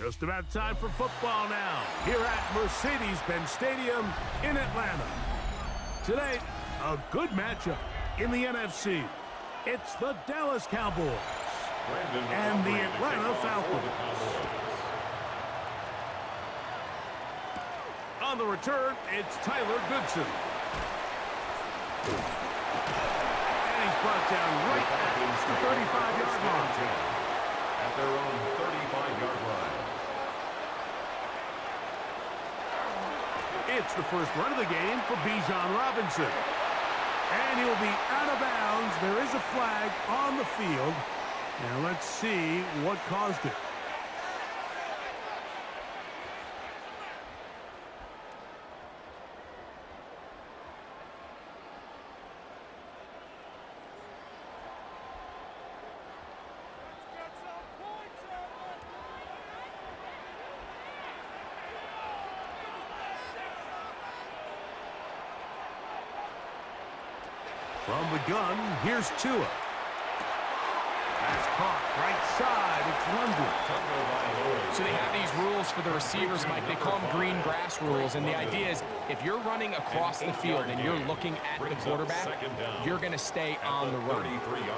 Just about time for football now, here at Mercedes-Benz Stadium in Atlanta. Today, a good matchup in the NFC. It's the Dallas Cowboys and the Atlanta Falcons. On the return, it's Tyler Goodson. And he's brought down right at the 35-yard line. At their own 35-yard line. It's the first run of the game for Bijan Robinson. And he'll be out of bounds. There is a flag on the field. Now let's see what caused it. From the gun, here's Tua. That's caught right side. It's London. So they have these rules for the receivers, Mike. They call them green grass rules. And the idea is if you're running across the field and you're looking at the quarterback, you're going to stay on the run.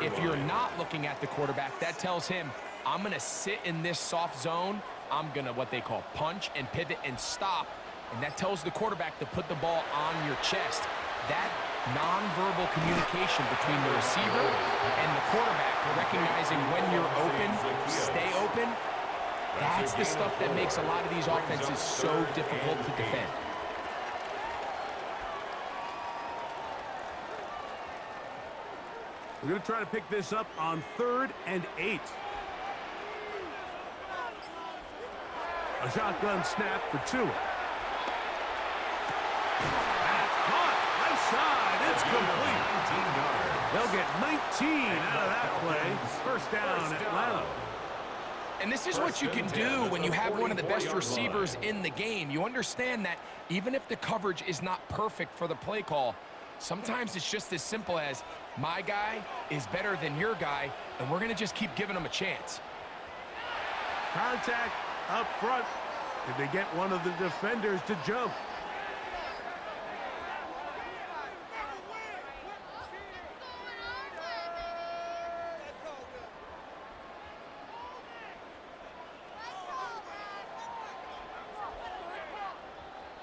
If you're not looking at the quarterback, that tells him, I'm going to sit in this soft zone. I'm going to what they call punch and pivot and stop. And that tells the quarterback to put the ball on your chest. That nonverbal communication between the receiver and the quarterback, recognizing when you're open, stay open, that's the stuff that makes a lot of these offenses so difficult to defend. We're going to try to pick this up on 3rd and 8. A shotgun snap for Tua. Side, it's complete. They'll get 19 out of that play. First down, Atlanta. And this is what you can do when you have one of the best receivers in the game. You understand that even if the coverage is not perfect for the play call, sometimes it's just as simple as my guy is better than your guy, and we're going to just keep giving him a chance. Contact up front. Did they get one of the defenders to jump?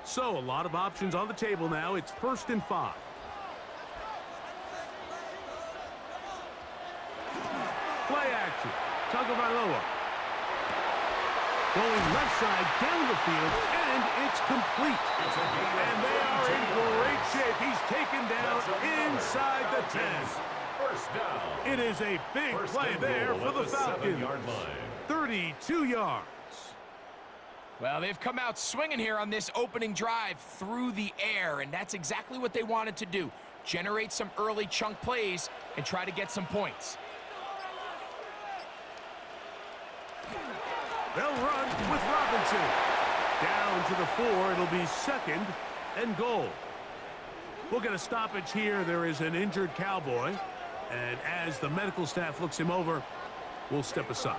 So, a lot of options on the table now. It's 1st and 5. Play action. Tagovailoa. Going left side down the field, and it's complete. And they are in great shape. He's taken down inside the 10. First down. It is a big play there for the Falcons. 32 yards. Well, they've come out swinging here on this opening drive through the air, and that's exactly what they wanted to do. Generate some early chunk plays and try to get some points. They'll run with Robinson. Down to the 4, it'll be 2nd and goal. We'll get a stoppage here. There is an injured Cowboy, and as the medical staff looks him over, we'll step aside.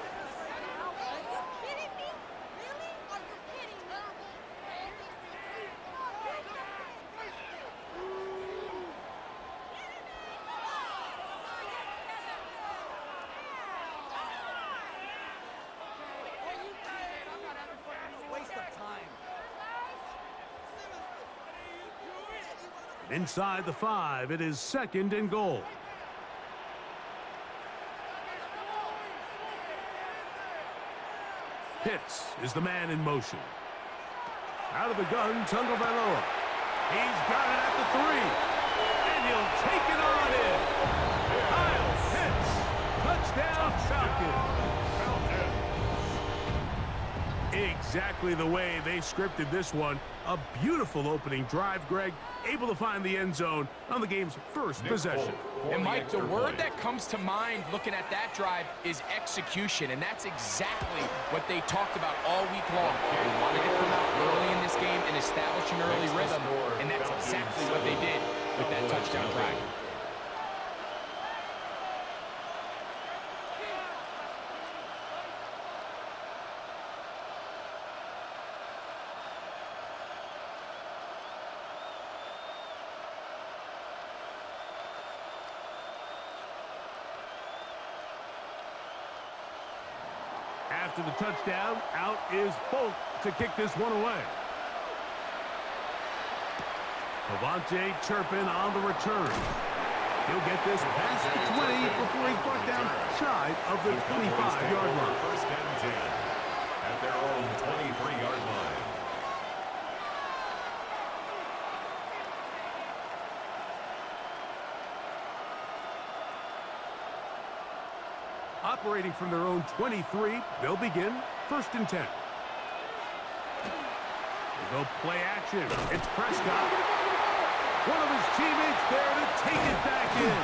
Inside the 5, it is 2nd and goal. Pitts is the man in motion. Out of the gun, Tagovailoa. He's got it at the 3, and he'll take it on in. Kyle Pitts, touchdown Falcons. Exactly the way they scripted this one. A beautiful opening drive, Greg. Able to find the end zone on the game's first possession. And Mike, the word that comes to mind looking at that drive is execution, and that's exactly what they talked about all week long. They wanted to come out early in this game and establish an early rhythm, and that's exactly what they did with that touchdown drive. after the touchdown. Out is Folk to kick this one away. Avante Turpin on the return. He'll get this past the 20 before he's brought down shy of the 25-yard line. First and 10 at their own 23-yard line. Operating from their own 23, they'll begin first and 10. They'll go play action. It's Prescott. One of his teammates there to take it back in.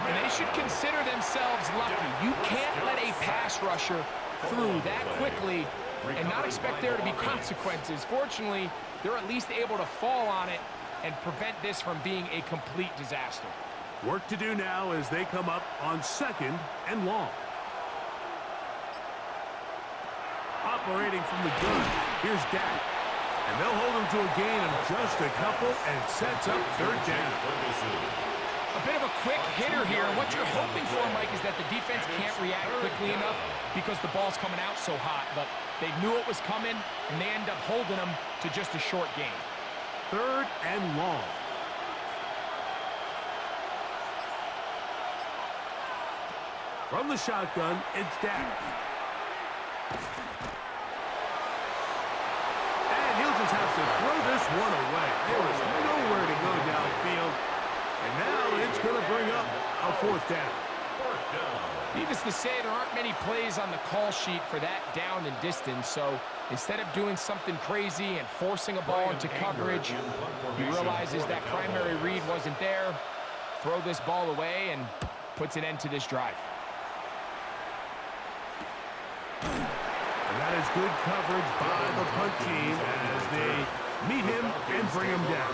And they should consider themselves lucky. You can't let a pass rusher through that quickly and not expect there to be consequences. Fortunately, they're at least able to fall on it and prevent this from being a complete disaster. Work to do now as they come up on second and long. Operating from the gun, here's Dak. And they'll hold him to a gain of just a couple and sets up third down. A bit of a quick hitter here. What you're hoping for, Mike, is that the defense can't react quickly enough because the ball's coming out so hot. But they knew it was coming, and they end up holding them to just a short gain. Third and long. From the shotgun, it's Dak. And he'll just have to throw this one away. There is nowhere to go downfield. And now it's going to bring up a fourth down. Needless to say, there aren't many plays on the call sheet for that down and distance. So instead of doing something crazy and forcing a ball into coverage, he realizes that primary read wasn't there. Throw this ball away and puts an end to this drive. And that is good coverage by the punt team as they meet him and bring him down.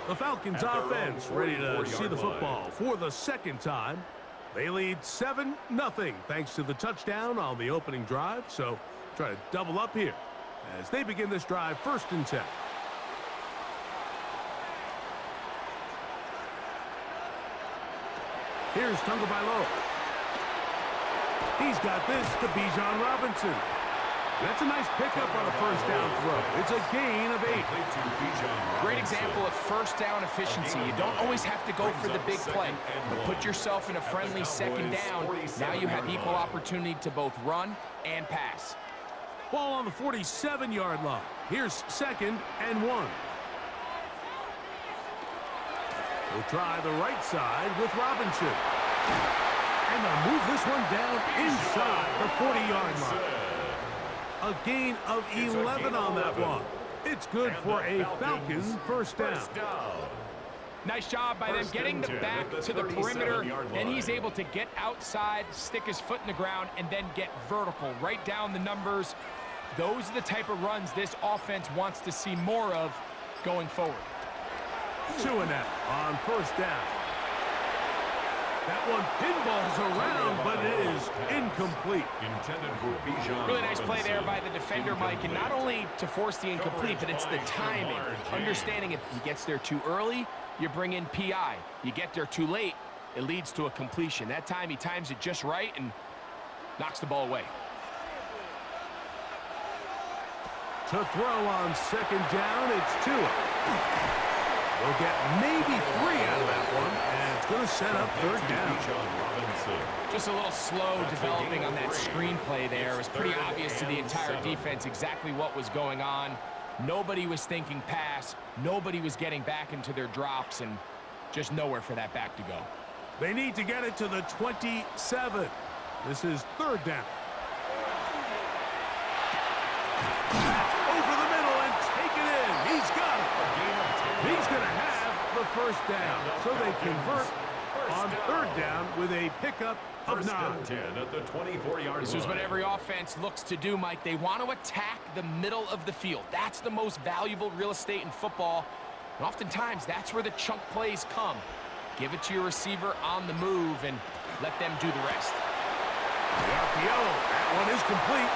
The Falcons offense ready to see the football for the second time. They lead 7-0 thanks to the touchdown on the opening drive. So try to double up here as they begin this drive first and 10. Here's Tagovailoa. He's got this to Bijan Robinson. That's a nice pickup on a first down throw. It's a gain of 8. Great example of first down efficiency. You don't always have to go for the big play, but put yourself in a friendly second down. Now you have equal opportunity to both run and pass. Ball on the 47-yard line. Here's second and 1. We'll try the right side with Robinson. And they'll move this one down inside the 40-yard line. A gain of 11 on that one. It's good for a Falcons first down. Nice job by them getting the back to the perimeter. Then he's able to get outside, stick his foot in the ground, and then get vertical. Write down the numbers. Those are the type of runs this offense wants to see more of going forward. 2 and out on first down. That one pinballs around, but it is incomplete. Really nice play there by the defender, Mike, and not only to force the incomplete, but it's the timing. Understanding if he gets there too early, you bring in PI. You get there too late, it leads to a completion. That time he times it just right and knocks the ball away. To throw on second down, it's Tua. They'll get maybe 3 out of that one, and it's going to set up third down. Just a little slow developing on that screenplay there. It was pretty obvious to the entire defense exactly what was going on. Nobody was thinking pass. Nobody was getting back into their drops, and just nowhere for that back to go. They need to get it to the 27. This is third down. Over the middle and take it in. He's got it. He's going to have the first down. So they convert on third down with a pickup of 9. This is what every offense looks to do, Mike. They want to attack the middle of the field. That's the most valuable real estate in football. And oftentimes, that's where the chunk plays come. Give it to your receiver on the move and let them do the rest. The RPO, that one is complete.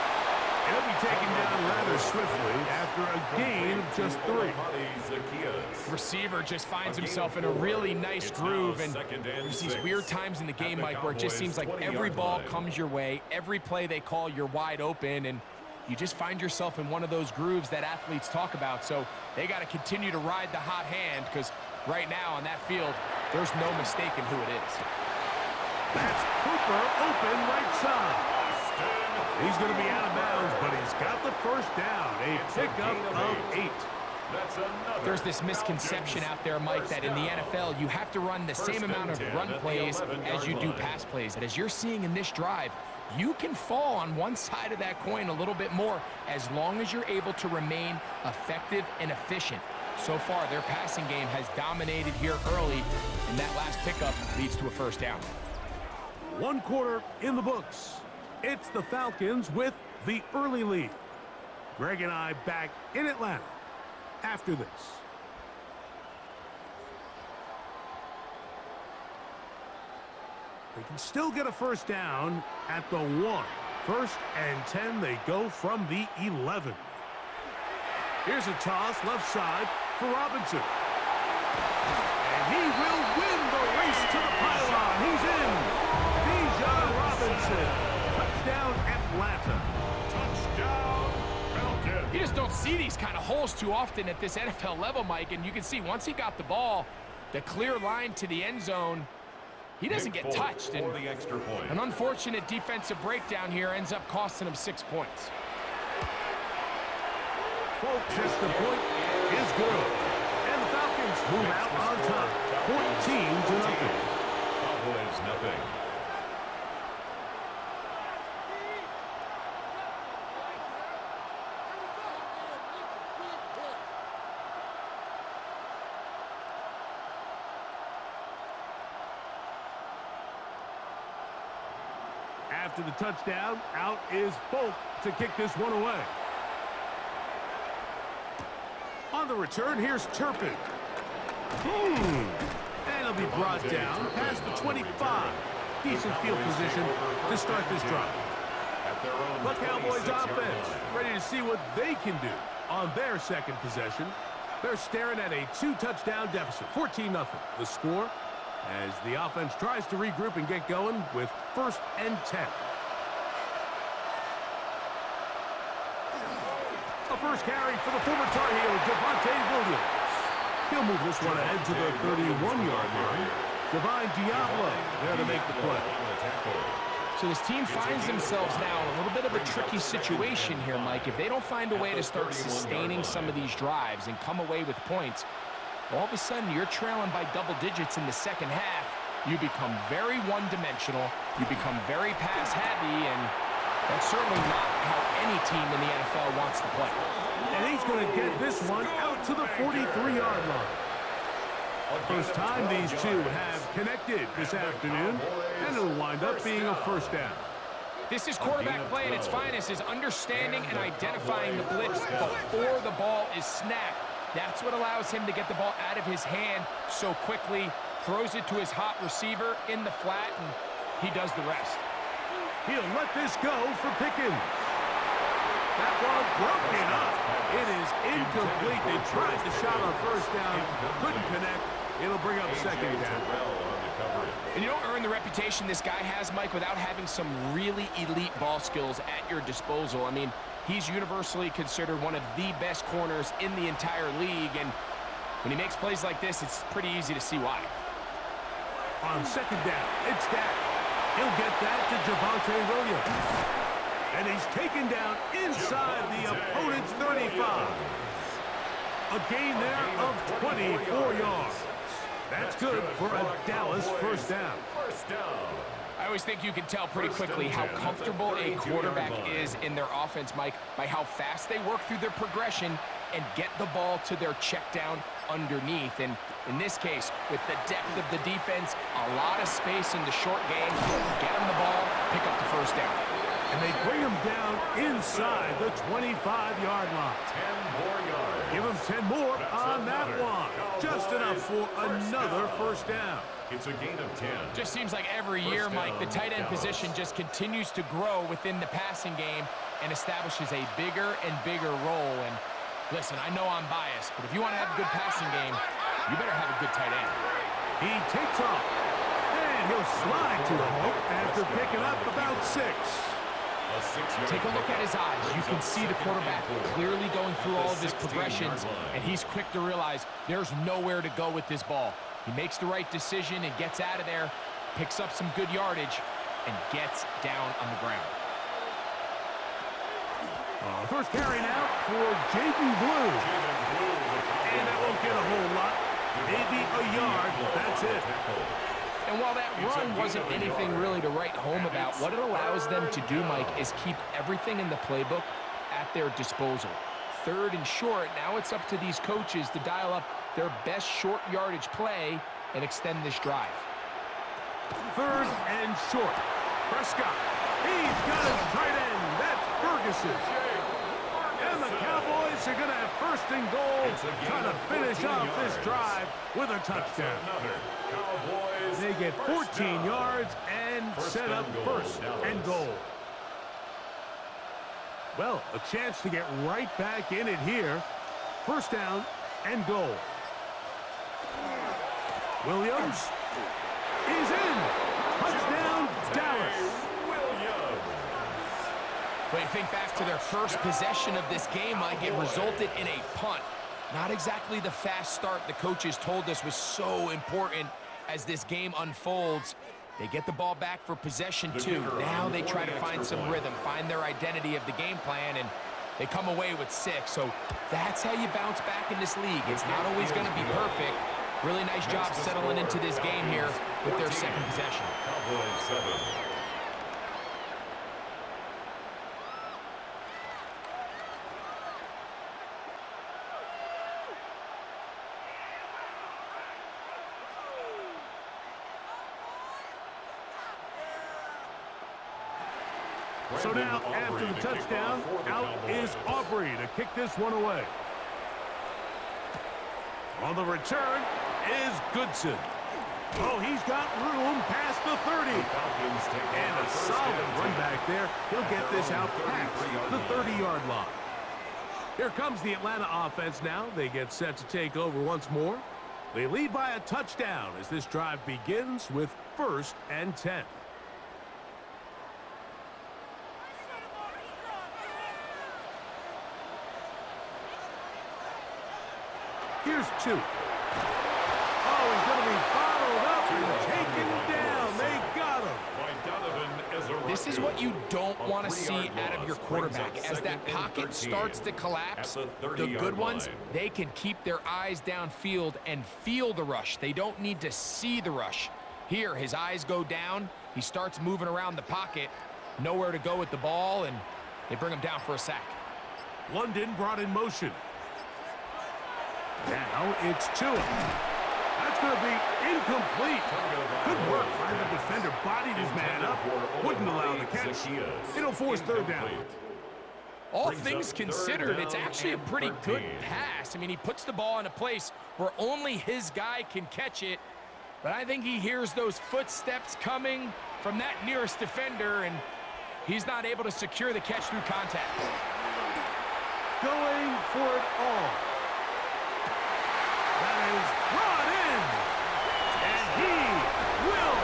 He'll be taken down rather swiftly after a gain of just 3. Receiver just finds himself in a really nice groove, and there's these weird times in the game, Mike, where it just seems like every ball comes your way, every play they call, you're wide open, and you just find yourself in one of those grooves that athletes talk about. So they got to continue to ride the hot hand, because right now on that field, there's no mistaking who it is. That's Hooper open right side. He's going to be out of bounds, but he's got the first down. A pickup of 8. There's this misconception out there, Mike, that in the NFL, you have to run the same amount of run plays as you do pass plays. And as you're seeing in this drive, you can fall on one side of that coin a little bit more as long as you're able to remain effective and efficient. So far, their passing game has dominated here early, and that last pickup leads to a first down. 1 quarter in the books. It's the Falcons with the early lead. Greg and I back in Atlanta after this. They can still get a first down at the 1. 1st and 10, they go from the 11. Here's a toss left side for Robinson. And he will win the race to the pylon. He's in. Avieon Robinson. Touchdown, Atlanta. Touchdown, Falcons. You just don't see these kind of holes too often at this NFL level, Mike, and you can see once he got the ball, the clear line to the end zone, he doesn't get touched. And an unfortunate defensive breakdown here ends up costing him 6 points. Folks, extra point is good. And the Falcons move out on top, 14-0. Cowboys nothing. After the touchdown, out is Folk to kick this one away. On the return, here's Turpin. And he'll be brought down past the 25. Decent field position to start this drive. The Cowboys offense ready to see what they can do on their second possession. They're staring at a 2-touchdown deficit, 14-0. The score as the offense tries to regroup and get going with 1st and 10. The first carry for the former Tar Heel, Javonte Williams. He'll move this one ahead to the 31-yard line. Divine Diablo there to make the play. So this team finds themselves now in a little bit of a tricky situation here, Mike. If they don't find a way to start sustaining some of these drives and come away with points, all of a sudden you're trailing by double digits in the second half. You become very one-dimensional. You become very pass-heavy, and that's certainly not how any team in the NFL wants to play. And he's going to get this one out to the 43-yard line. First time these two have connected this afternoon, and it'll wind up being a first down. This is quarterback play at its finest, is understanding and identifying the blitz before the ball is snapped. That's what allows him to get the ball out of his hand so quickly, throws it to his hot receiver in the flat, and he does the rest. He'll let this go for Pickens. That one broken up. It is incomplete. They tried the shot on first down, couldn't connect. It'll bring up second down. And you don't earn the reputation this guy has, Mike, without having some really elite ball skills at your disposal. I mean, he's universally considered one of the best corners in the entire league, and when he makes plays like this, it's pretty easy to see why. On second down, it's Dak. He'll get that to Javonte Williams. And he's taken down inside the opponent's 35. A gain there of 24 yards. That's good for a Dallas first down. I always think you can tell pretty quickly how comfortable a quarterback is in their offense, Mike, by how fast they work through their progression and get the ball to their check down underneath. And in this case, with the depth of the defense, a lot of space in the short game, get them the ball, pick up the first down. And they bring him down inside the 25-yard line. 10 more yards. Give him 10 more on that one. Just enough for another first down. It's a gain of 10. Just seems like every year, Mike, the tight end position just continues to grow within the passing game and establishes a bigger and bigger role. And listen, I know I'm biased, but if you want to have a good passing game, you better have a good tight end. He takes off, and he'll slide to the hook after picking up about 6. Take a look at his eyes. You can see the quarterback clearly going through all of his progressions, and he's quick to realize there's nowhere to go with this ball. He makes the right decision and gets out of there, picks up some good yardage, and gets down on the ground. First carry now for Jaden Blue. And that won't get a whole lot. Maybe a yard, but that's it. And while that run wasn't anything really to write home about, what it allows them to do, Mike, is keep everything in the playbook at their disposal. Third and short, now it's up to these coaches to dial up their best short yardage play and extend this drive. Third and short. Prescott. He's got his tight end. That's Ferguson. And the Cowboys are going to have first and goal, trying to finish off this drive with a touchdown. They get 14 yards and set up first and goal. Well, a chance to get right back in it here. First down and goal. Williams is in. Touchdown, Dallas. When you think back to their first possession of this game, Mike, it resulted in a punt. Not exactly the fast start the coaches told us was so important as this game unfolds. They get the ball back for possession 2. Now they try to find some rhythm, find their identity of the game plan, and they come away with 6. So that's how you bounce back in this league. It's not always going to be perfect. Really nice job settling into this game here with their second possession. Cowboys 7. So now, after the touchdown, out is Aubrey to kick this one away. On the return is Goodson. Oh, he's got room past the 30. And a solid run back there. He'll get this out past the 30-yard line. Here comes the Atlanta offense now. They get set to take over once more. They lead by a touchdown as this drive begins with first and 10. Here's 2. Oh, he's going to be bottled up and taken down. They got him. This is what you don't want to see out of your quarterback. As that pocket starts to collapse, the good ones, they can keep their eyes downfield and feel the rush. They don't need to see the rush. Here, his eyes go down. He starts moving around the pocket. Nowhere to go with the ball, and they bring him down for a sack. London brought in motion. Now it's 2. That's going to be incomplete. Good work by the defender. Bodied his man up. Wouldn't allow the catch. It'll force third down. All things considered, it's actually a pretty good pass. I mean, he puts the ball in a place where only his guy can catch it. But I think he hears those footsteps coming from that nearest defender, and he's not able to secure the catch through contact. Going for it all. That is brought in, and he will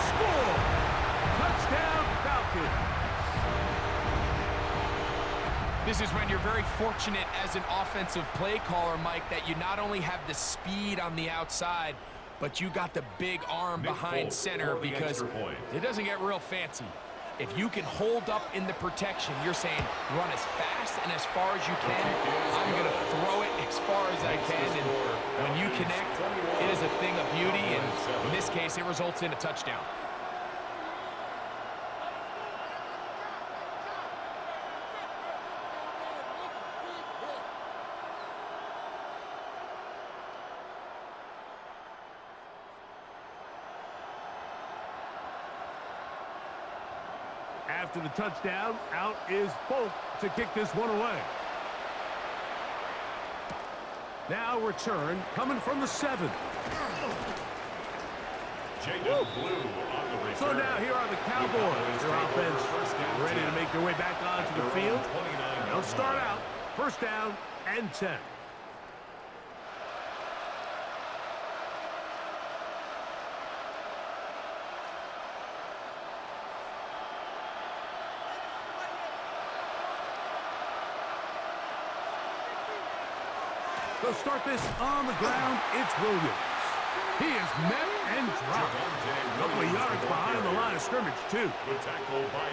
score. Touchdown, Falcons. This is when you're very fortunate as an offensive play caller, Mike, that you not only have the speed on the outside, but you got the big arm behind center, because it doesn't get real fancy. If you can hold up in the protection, you're saying run as fast and as far as you can. I'm going to throw it as far as I can. And when you connect, it is a thing of beauty. And in this case, it results in a touchdown. After the touchdown, out is Folk to kick this one away. Now return coming from the 7. So now here are the Cowboys. Their offense ready to make their way back onto the field. They'll start out first down and 10. They'll start this on the ground. It's Williams. He is met and dropped. A couple of yards behind the line of scrimmage, too.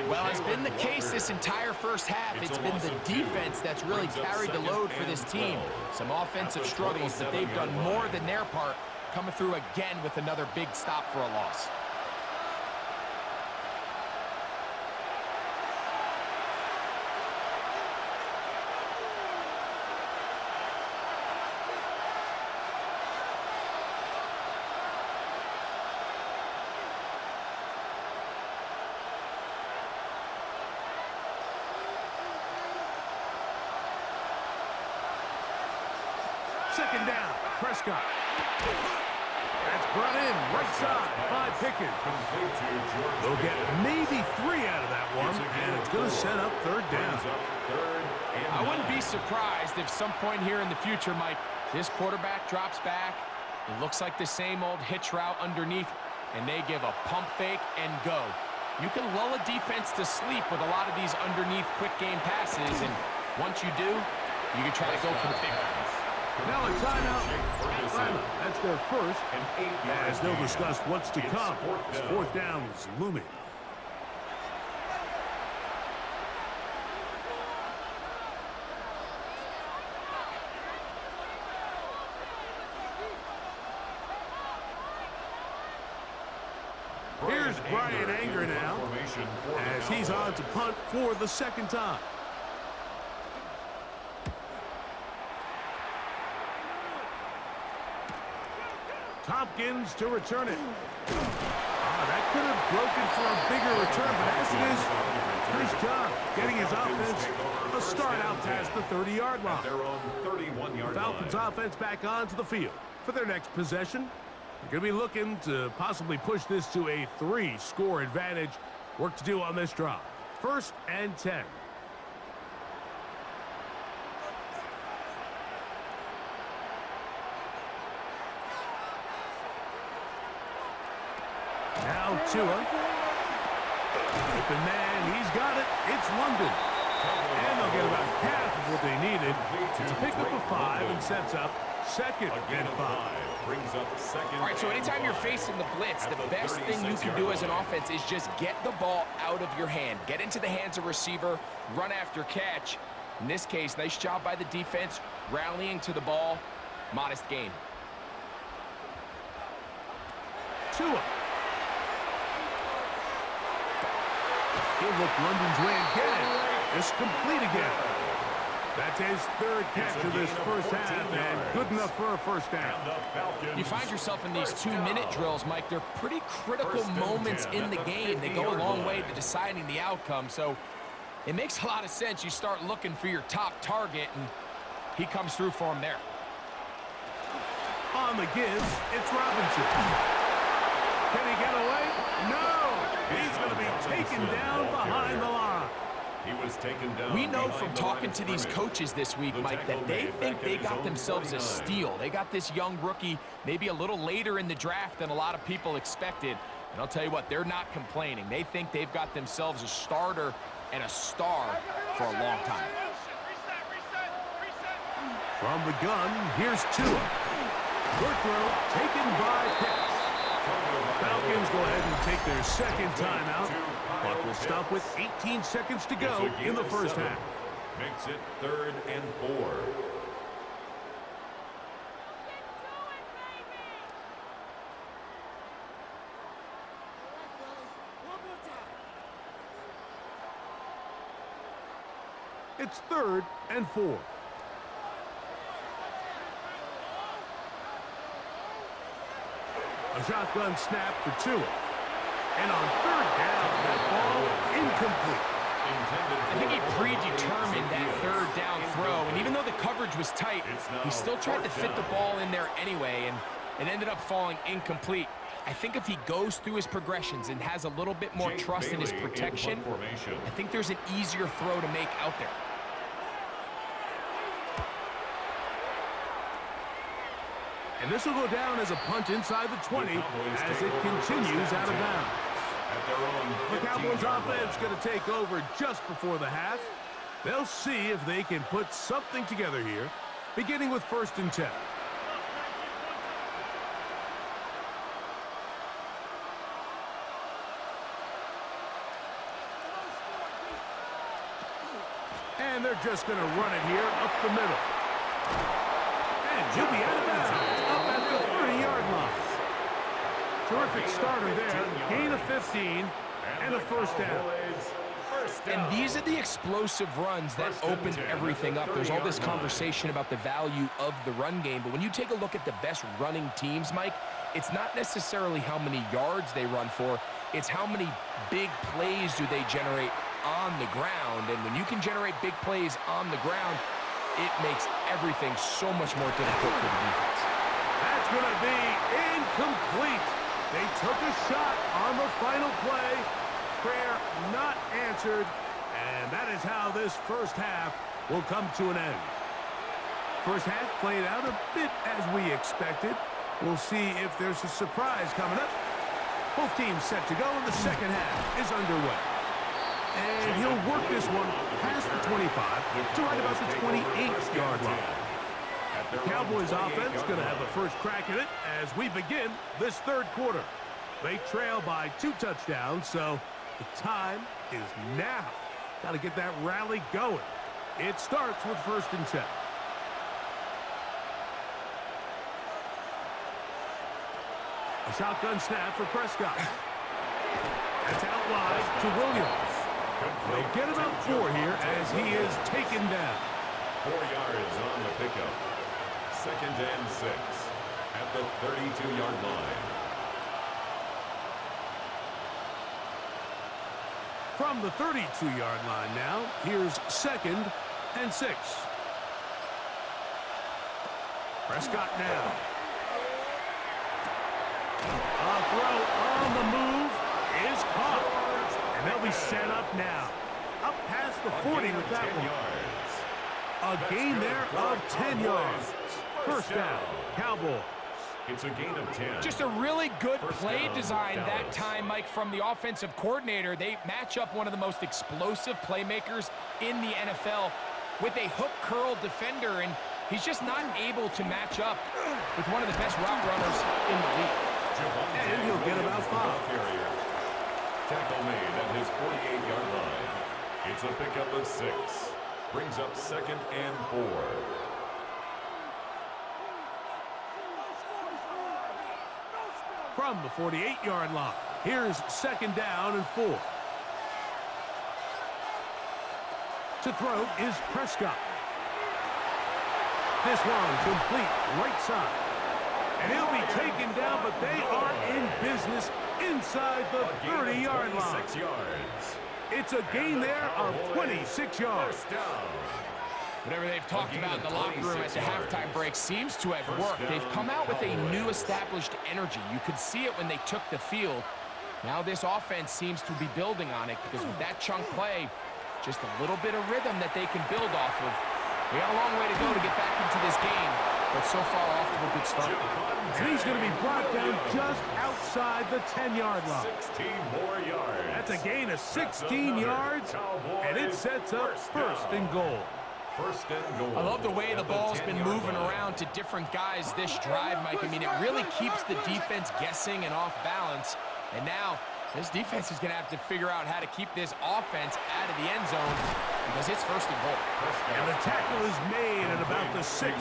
Well, it's been the case this entire first half. It's been the defense that's really carried the load for this team. Some offensive struggles, but they've done more than their part, coming through again with another big stop for a loss. Second down, Prescott. That's brought in right side by Pickens. They'll get maybe 3 out of that one, and it's going to set up third down. I wouldn't be surprised if some point here in the future, Mike, this quarterback drops back. It looks like the same old hitch route underneath, and they give a pump fake and go. You can lull a defense to sleep with a lot of these underneath quick game passes, and once you do, you can try to go for the big ones. Now a timeout. Atlanta. That's their first, as they'll discuss what's to come. This fourth down is looming. Here's Brian Anger now, as he's on to punt for the second time. Tompkins to return it. That could have broken for a bigger return, but as it is, nice job getting his offense a start out past the 30-yard line. The Falcons offense back onto the field for their next possession. They're going to be looking to possibly push this to a 3-score advantage. Work to do on this drive. First and 10. Now Tua. Open man, he's got it. It's London. And they'll get about half of what they needed. It's a pickup of 5 and sets up second and 5. All right, so anytime you're facing the blitz, the best thing you can do as an offense is just get the ball out of your hand. Get into the hands of receiver, run after catch. In this case, nice job by the defense, rallying to the ball. Modest gain. Tua. He'll look London's way again. It's complete again. That's his third catch of this first half, and good enough for a first down. You find yourself in these 2-minute drills, Mike. They're pretty critical moments in the game. They go a long way to deciding the outcome, so it makes a lot of sense. You start looking for your top target, and he comes through for him there. On the give, it's Robinson. Can he get away? No! He's going to be taken down behind the line. He was taken down. We know from talking to these coaches this week, Mike, that they think they got themselves a steal. They got this young rookie maybe a little later in the draft than a lot of people expected. And I'll tell you what, they're not complaining. They think they've got themselves a starter and a star for a long time. From the gun, here's Tua. Good throw taken by Pitts. Falcons go ahead and take their second timeout. Clock will stop with 18 seconds to go in the first half. Makes it 3rd and 4. It's 3rd and 4. A shotgun snap for Tua. And on third down, that ball incomplete. I think he predetermined that third down throw, and even though the coverage was tight, he still tried to fit the ball in there anyway, and it ended up falling incomplete. I think if he goes through his progressions and has a little bit more trust in his protection, I think there's an easier throw to make out there. And this will go down as a punt inside the 20 as it continues out of bounds. The Cowboys offense going to take over just before the half. They'll see if they can put something together here, beginning with 1st and 10. And they're just going to run it here up the middle. And he'll be out of bounds up at the 30-yard line. Terrific starter there. Gain of 15 and a 1st down. And these are the explosive runs that open everything up. There's all this conversation about the value of the run game, but when you take a look at the best running teams, Mike, it's not necessarily how many yards they run for, it's how many big plays do they generate on the ground. And when you can generate big plays on the ground, it makes everything so much more difficult for the defense. That's going to be incomplete. They took a shot on the final play. Prayer not answered, and that is how this first half will come to an end. First half played out a bit as we expected. We'll see if there's a surprise coming up. Both teams set to go, and the second half is underway. And he'll work this one past the 25 to right about the 28-yard line. The Cowboys offense going to have the first crack at it as we begin this third quarter. They trail by 2 touchdowns, so the time is now. Got to get that rally going. It starts with 1st and 10. A shotgun snap for Prescott. That's out wide to Williams. They'll get about 4 here as he is taken down. 4 yards on the pickup. 2nd and 6 at the 32-yard line. From the 32-yard line now, here's 2nd and 6. Prescott now. A throw on the move is caught. And they'll be set up now. Up past the 40 with that one. A gain there of 10 yards. First down, Cowboys. It's a gain of 10. Just a really good play design that time, Mike, from the offensive coordinator. They match up one of the most explosive playmakers in the NFL with a hook curl defender, and he's just not able to match up with one of the best route runners in the league. And he'll get about 5. Tackle made at his 48-yard line. It's a pickup of 6. Brings up 2nd and 4. From the 48-yard line, here's 2nd down and 4. To throw is Prescott. This one complete right side. And he'll be taken down, but they are in business inside the 30-yard line. 6 yards. It's a gain there of 26 yards. First down. Whatever they've talked about in the locker room at the halftime break seems to have worked. They've come out with a new established energy. You could see it when they took the field. Now this offense seems to be building on it because with that chunk play, just a little bit of rhythm that they can build off of. We got a long way to go to get back into this game, but so far off to a good start. And he's going to be brought down just outside the 10-yard line. 16 more yards. That's a gain of 16 yards, and it sets up 1st and goal. 1st and goal. I love the way the ball's been moving around to different guys this drive, Mike. I mean, it really keeps the defense guessing and off balance. And now this defense is going to have to figure out how to keep this offense out of the end zone because it's 1st and goal. And the tackle is made at about the 6.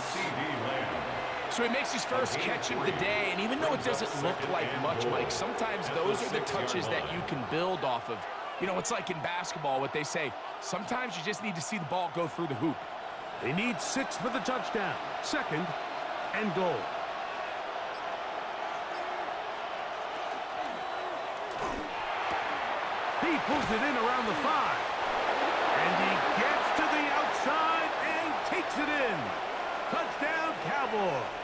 So he makes his first catch of the day, and even though it doesn't look like much, Mike, sometimes those are the touches that you can build off of. You know, it's like in basketball, what they say, sometimes you just need to see the ball go through the hoop. They need 6 for the touchdown. 2nd and goal. pulls it in around the 5. And he gets to the outside and takes it in. Touchdown, Cowboys.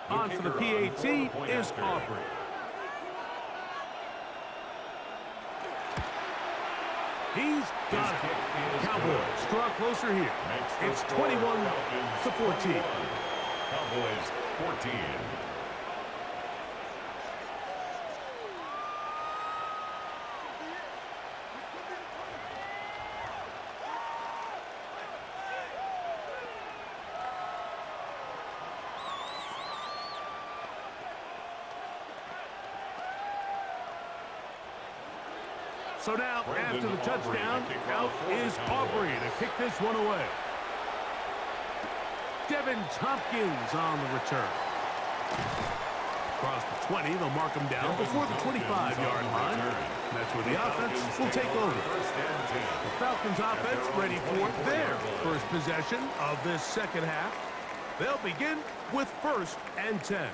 On for the PAT is Aubrey. He's got it. Cowboys draw closer here. It's 21-14. Cowboys 14. So now, after the touchdown, out is Aubrey to kick this one away. Devin Tompkins on the return. Across the 20, they'll mark him down before the 25-yard line. That's where the offense will take over. The Falcons offense ready for their first possession of this second half. They'll begin with 1st and 10.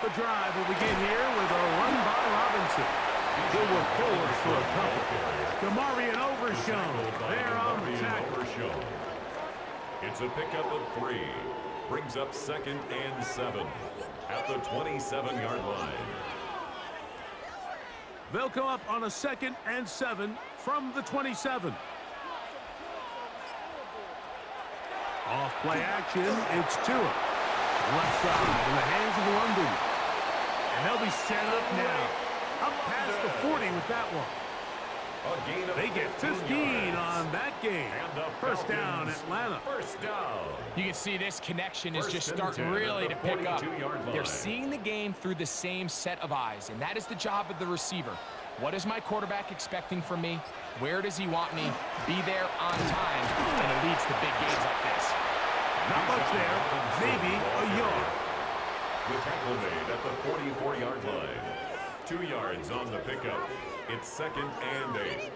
The drive will begin here with a run by Robinson. He'll work forward for a couple. Demarion Overshown there on the tackle. It's a pickup of 3. Brings up 2nd and 7 at the 27-yard line. They'll come up on a 2nd and 7 from the 27. Off play action, it's Tua. Left side in the hands of London. And they'll be set up now. Up past the 40 with that one. They get 15 on that game. First down, Atlanta. First down. You can see this connection is just starting really to pick up. They're seeing the game through the same set of eyes, and that is the job of the receiver. What is my quarterback expecting from me? Where does he want me? Be there on time, and it leads to big games like this. Not much there, maybe a yard. The tackle made at the 44-yard line. 2 yards on the pickup. It's 2nd and 8.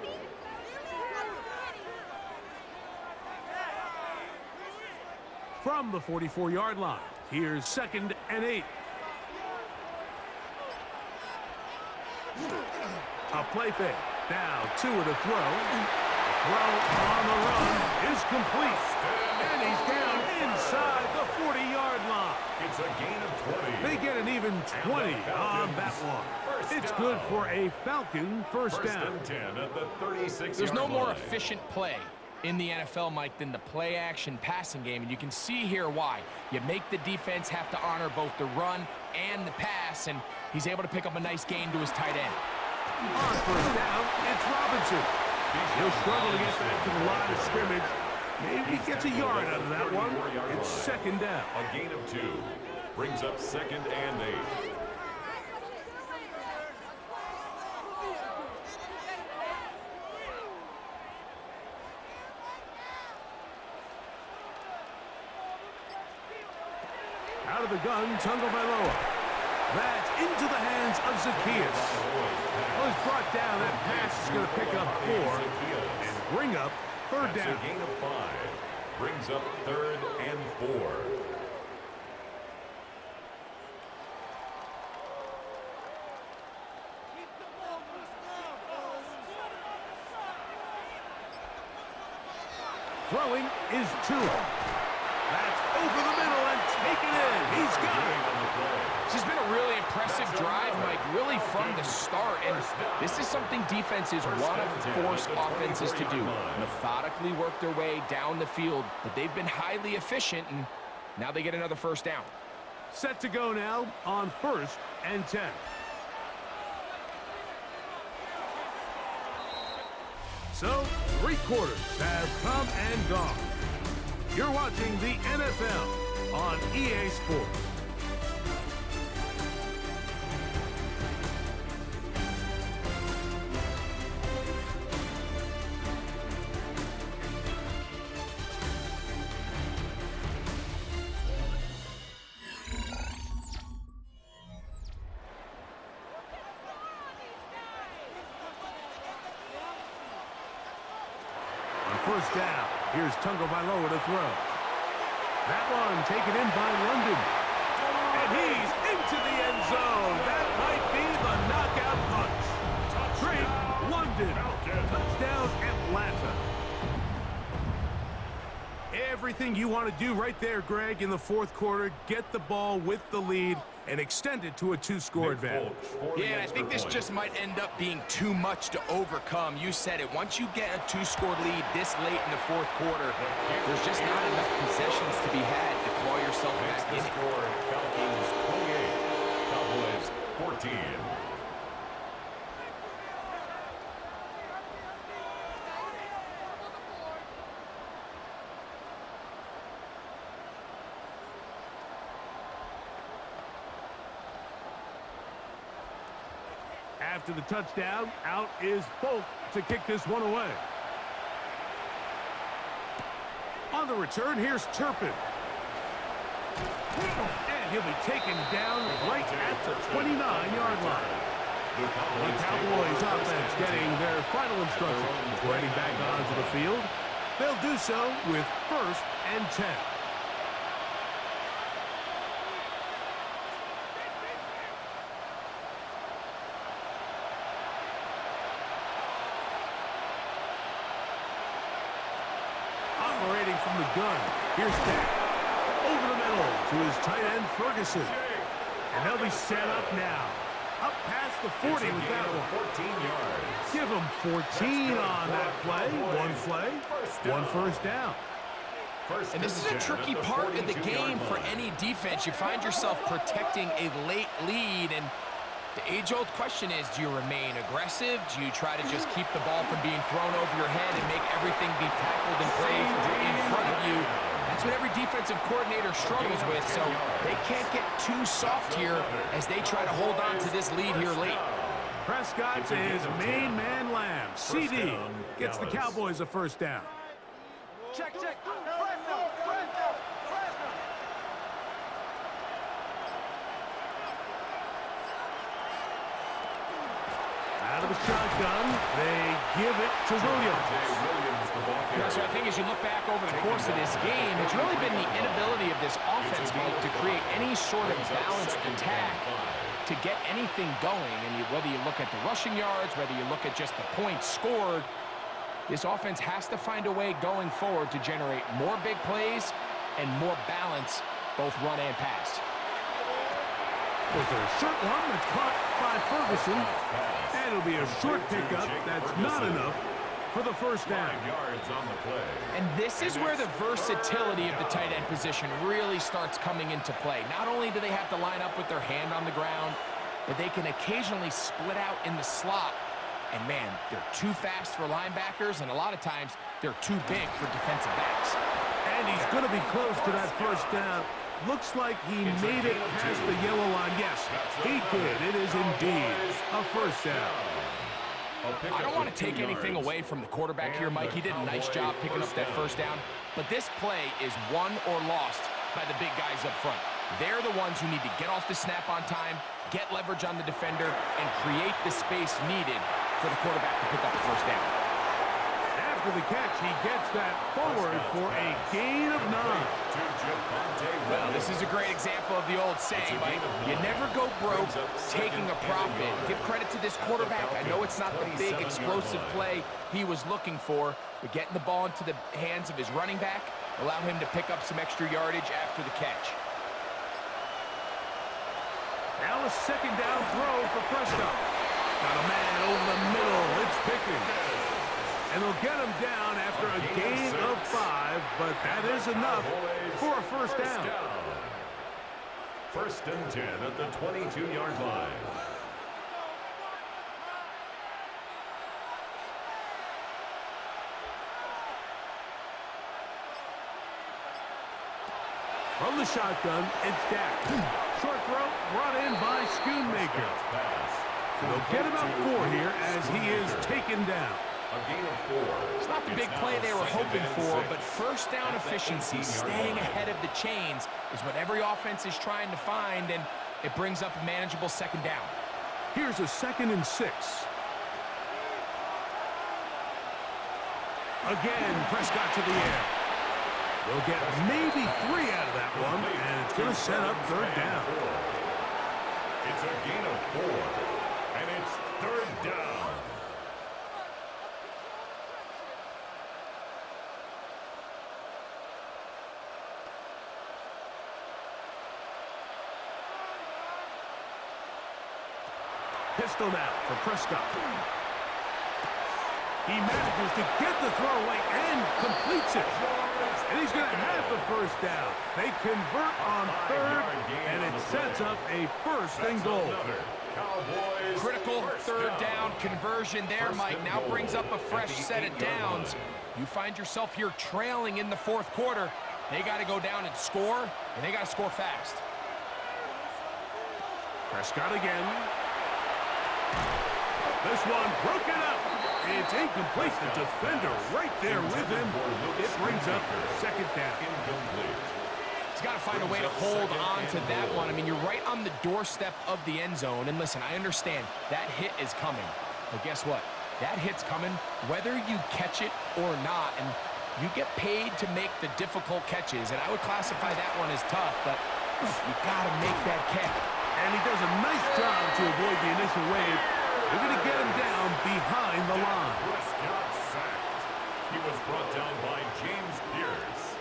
From the 44-yard line, here's 2nd and 8. A play fake. Now Tua to throw. Throw on the run is complete. And he's down inside the 40-yard line. It's a gain of 20. They get an even 20 on that one. It's good for a Falcon first down. First and 10 at the 36-yard There's no more line. efficient play in the NFL, Mike, than the play-action passing game, and you can see here why. You make the defense have to honor both the run and the pass, and he's able to pick up a nice gain to his tight end. On first down, it's Robinson. He'll struggle to get back to the line of scrimmage. Maybe he gets a yard out of that one. It's 2nd down. A gain of 2. Brings up 2nd and 8. Out of the gun, Tagovailoa. That's into the hands of Zacchaeus. Was brought down. That pass is going to pick up 4 and bring up 3rd down. That's a gain of 5. Brings up 3rd and 4. Throwing is Tua. That's over the middle and taken in. He's got it. This has been a really impressive drive, Mike, really from the start. And this is something defenses want to force offenses to do. Methodically work their way down the field, but they've been highly efficient, and now they get another first down. Set to go now on 1st and 10. So, 3 quarters have come and gone. You're watching the NFL on EA Sports. first down. Here's Tagovailoa to throw. That one taken in by London. And he's into the end zone. That might be the knockout punch. Drake London. Touchdown Atlanta. Everything you want to do right there, Greg, in the fourth quarter. Get the ball with the lead and extend it to a two-score advantage. Yeah, I think this just might end up being too much to overcome. You said it. Once you get a two-score lead this late in the fourth quarter, there's just not enough possessions to be had to claw yourself back in it. Falcons 28, Cowboys 14. After the touchdown, out is Folk to kick this one away. On the return, here's Turpin. And he'll be taken down right at the 29-yard line. The Cowboys offense getting their final instructions. Heading back onto the field. They'll do so with 1st and 10. Operating from the gun, here's Dak. Over the middle to his tight end, Ferguson. And they'll be set up now. Up past the 40 with that one. 14 yards. Give them 14 on that play. One first down. And this is a tricky part of the game for any defense. You find yourself protecting a late lead, and the age-old question is, do you remain aggressive? Do you try to just keep the ball from being thrown over your head and make everything be tackled and played in front of you? That's what every defensive coordinator struggles with, so they can't get too soft here as they try to hold on to this lead here late. Prescott to his main man, Lamb. CD gets the Cowboys a first down. Check. Out of the shotgun, they give it to Williams. Yeah, so I think as you look back over the course of this game, it's really been the inability of this offense, Mike, to create any sort of balanced attack to get anything going. And whether you look at the rushing yards, whether you look at just the points scored, this offense has to find a way going forward to generate more big plays and more balance, both run and pass. There's a short one that's caught by Ferguson. And it'll be a short pickup. That's not enough for the first down. And this is where the versatility of the tight end position really starts coming into play. Not only do they have to line up with their hand on the ground, but they can occasionally split out in the slot. And man, they're too fast for linebackers, and a lot of times they're too big for defensive backs. And he's going to be close to that first down. Looks like he made it past the yellow line. Yes, he did. It is indeed a first down. I don't want to take anything away from the quarterback here, Mike. He did a nice job picking up that first down. But this play is won or lost by the big guys up front. They're the ones who need to get off the snap on time, get leverage on the defender, and create the space needed for the quarterback to pick up the first down. After the catch, he gets that forward for a gain of 9. Well, this is a great example of the old saying, Mike. You never go broke taking a profit. Give credit to this quarterback. I know it's not the big, explosive play he was looking for, but getting the ball into the hands of his running back allow him to pick up some extra yardage after the catch. Now a second down throw for Prescott. Got a man over the middle. It's Pickens. And they'll get him down after a gain of 5, but that is enough for a first down. 1st and 10 at the 22-yard line. From the shotgun, it's Dak. Short throw brought in by Schoonmaker. So they'll get about 4 here as he is taken down. A gain of 4. It's not the big play they were hoping for, but first down efficiency, staying ahead of the chains, is what every offense is trying to find, and it brings up a manageable second down. Here's a 2nd and 6. Again, Prescott to the air. They'll get maybe 3 out of that one, and it's going to set up third down. It's a gain of 4, and it's third down. Pistol now for Prescott. He manages to get the throw away and completes it. And he's going to have the first down. They convert on third, and it sets up a first and goal. Critical third down conversion there, Mike. Now brings up a fresh set of downs. You find yourself here trailing in the fourth quarter. They got to go down and score, and they got to score fast. Prescott again. This one broken up. It's incomplete. The defender right there with him. It brings up second down. He's got to find a way to hold on to that one. I mean, you're right on the doorstep of the end zone. And listen, I understand that hit is coming. But guess what? That hit's coming whether you catch it or not. And you get paid to make the difficult catches. And I would classify that one as tough, but you got to make that catch. And he does a nice job to avoid the initial wave. They're going to get him down behind the line. Prescott sacked. He was brought down by James Pierce.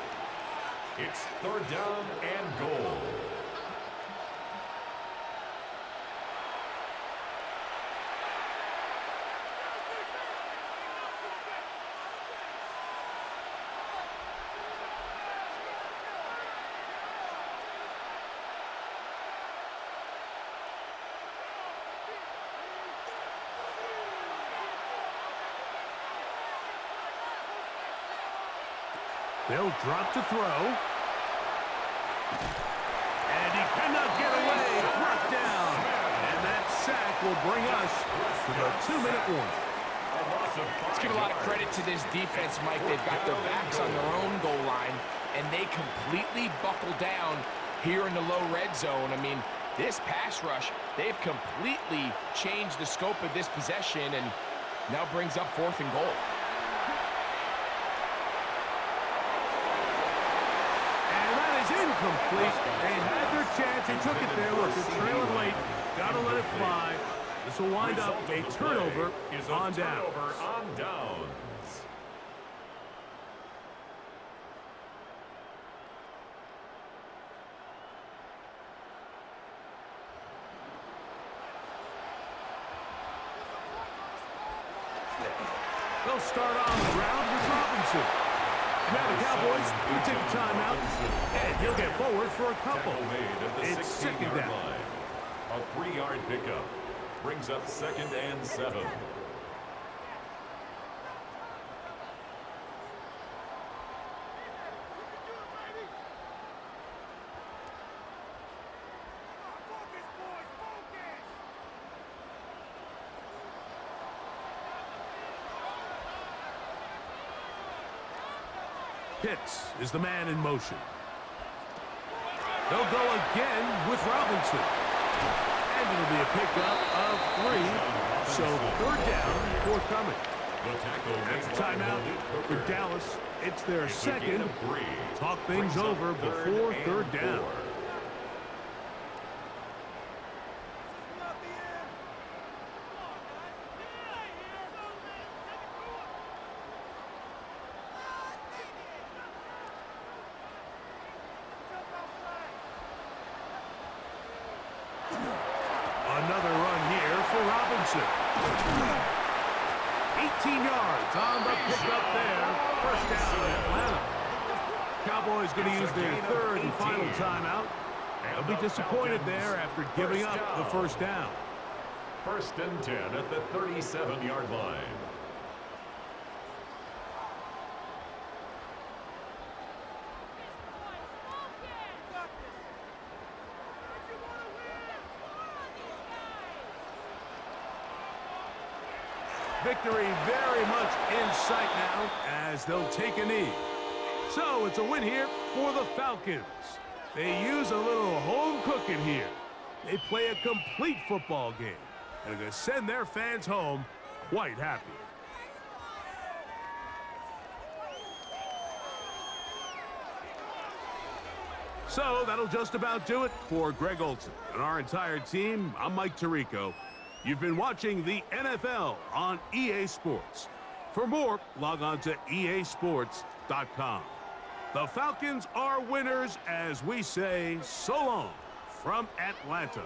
It's third down and goal. They'll drop to throw. And he cannot get away. Brought down. And that sack will bring us to the 2-minute warning. Let's give a lot of credit to this defense, Mike. They've got their backs on their own goal line, and they completely buckle down here in the low red zone. I mean, this pass rush, they've completely changed the scope of this possession and now brings up fourth and goal. Incomplete. They had their chance. They took it there. Look, they're trailing late. Got to let it fly. This will wind up a turnover on downs. They'll start on the ground with Robinson. Now the Cowboys will take a timeout, and he'll get forward for a couple. It's second down. A 3-yard pickup brings up second and 7. Pitts is the man in motion. They'll go again with Robinson. And it'll be a pickup of 3. So third down forthcoming. That's a timeout for Dallas. It's their second. Talk things over before third down. Another run here for Robinson. 18 yards on the pickup there. First down, Atlanta. Cowboys going to use their third and final timeout. They'll be disappointed there after giving up the first down. First and 10 at the 37-yard line. Victory very much in sight now as they'll take a knee. So it's a win here for the Falcons. They use a little home cooking here. They play a complete football game and are going to send their fans home quite happy. So that'll just about do it for Greg Olson and our entire team. I'm Mike Tirico. You've been watching the NFL on EA Sports. For more, log on to easports.com. The Falcons are winners as we say so long from Atlanta.